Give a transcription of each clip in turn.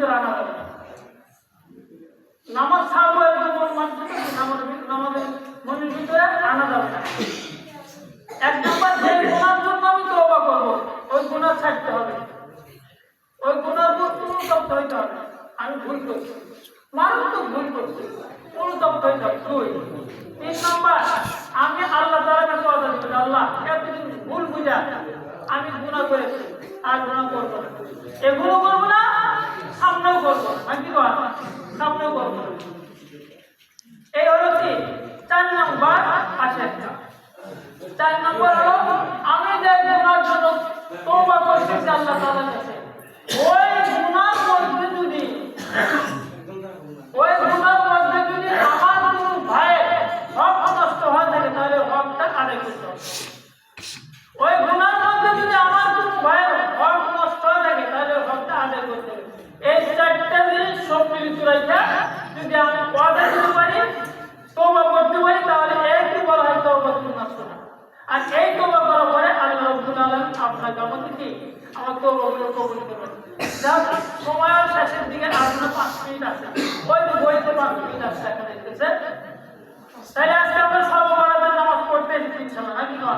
ভিতরে আনা যাবে না। নামাজ ছাড়বো এরকম মানুষকে আমাদের মনের ভিতরে আনা যাবে না। এক নম্বর, যে গুনার জন্য আমি তওবা করবো ওই গুনাহ ছাড়তে হবে, ওই গুনার উপর অনুতপ্ত হইতে হবে। আমি ভুল করছি, মারাত্মক ভুল করছি, অনুতপ্ত হইতে হবে। 2 3 নম্বর, আমি আল্লাহ তাআলার কাছে ওয়াদা করি, আল্লাহ এতদিন ভুল বুঝা আমি গুনাহ করেছি, আর গুনাহ করবো না, এগুলো করবো না, সামনেও করবো না। কি বল, সামনেও করবো না। এই হলো কি 4 নম্বর আছে। 4 নম্বর হলো আমি যে গুনার জন্য তওবা করছি আল্লাহ তাআলার কাছে, ওই গুনার মধ্যে যদি আমার কোনো ভাইয়ের হক নষ্ট হয়ে থাকে তাহলে হকটা আদায় করতে হবে। ওই গুনার মধ্যে যদি আমার কোনো ভাইয়ের হক নষ্ট হয়ে থাকে তাহলে হকটা আদায় করতে হবে। এই 4টা জিনিস সম্মিলিত রেখে যদি আমি ওয়াদা দিতে পারি, তওবা করতে পারি, তাহলে একই বলা হয় তওবাতুন নাসুহা। আর এই তওবা করার পরে আল্লাহ রাব্বুল আলামিন আপনার আমাকে কি আমার তওবাগুলো কবুল করবেন। সময়ের শেষের দিকে আর 5 মিনিট আছে, ওই বইতে 5 মিনিট আছে দেখা যাচ্ছে। তাহলে আজকে আমরা শবে বরাতের নামাজ পড়তে ইনশাআল্লাহ নাকি না?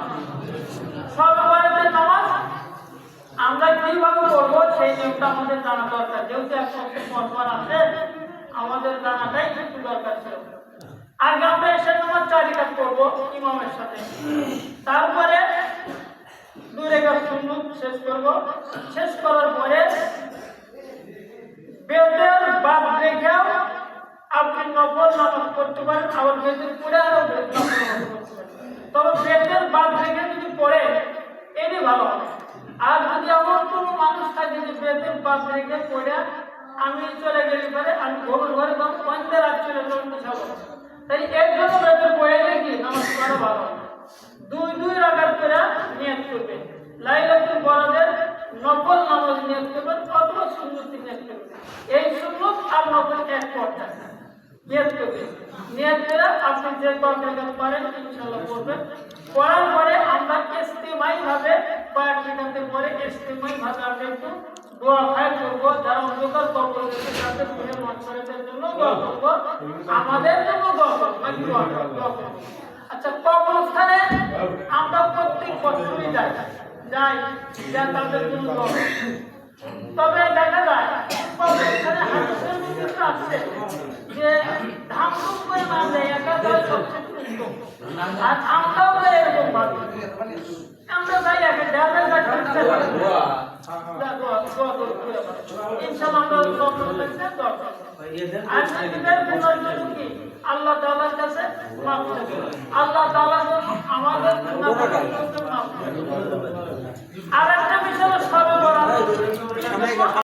শবে বরাতের নামাজ আমরা কিভাবে পড়বো সেই নিয়মটা আমাদের জানা দরকার। যেহেতু এক সপ্তাহ পর আছে, আমাদের জানাটাই একটু দরকার ছিল। আগে আমরা এসে নামাজ 4 রাকাত পড়বো ইমামের সাথে, তারপরে 2 রাকাত সুন্নত শেষ করব। শেষ করার পরে বেতের বাদ রেখেও আপনি নফল নামাজ পড়তে পারেন, আবার বেতের পড়ে আরো নফল নামাজ পড়তে পারেন। তবে বেতের বাদ রেখে যদি পড়ে এটি ভালো হবে। আর যদি এমন কোনো মানুষ থাকে যে বেতের বাদ রেখে পড়ে আমি চলে গেলে পরে আমি ঘরে পঞ্চে রাত চলে যাবো, তাই এর জন্য বেতের পড়ে কি নামাজ পড়া ভালো হবে। 2 রাকাত করে নিয়ত করবেন, লাইলাতুল বরাতের নফল নামাজ নিয়ত করবেন অথবা সুন্নত নিয়ত করবেন। এই সুন্নত আর নফল এক পড়তে নিয়ত করবেন। নিয়ত করে আপনি যে কয়েকটা পারেন ইনশাআল্লাহ পড়বেন। পড়ার পরে আমরা ইস্তেমাই ভাবে কয়েক মিনিটের পরে ইস্তেমাই ভাবে আমরা একটু দোয়া খায় করবো। যারা অন্ধকার কবর রয়েছে তাদের গুনাহ মাফ করে দেওয়ার জন্য দোয়া করবো, আমাদের জন্য দোয়া করবো। আচ্ছা, কবরস্থানে আমরা প্রত্যেক বছরই যাই তাদের জন্য দোয়া করি। তবে দেখা যায় কবরস্থানে হাদিসের মধ্যে আছে যে ধামধুম করে না যায়, একা যায় সবচেয়ে উত্তম। আর আমরাও যাই এরকম ভাবে, আমরা যাই একা দেওয়ালের কাছে ইনশাআল্লাহ আমরা দোয়া করতে দোয়া করব। আর নিজেদের গুনার জন্য কি আল্লাহ তাআলার কাছে মাফ চাইব, আল্লাহ তাআলা আমাদের গুনাহগুলো মাফ করবেন। আর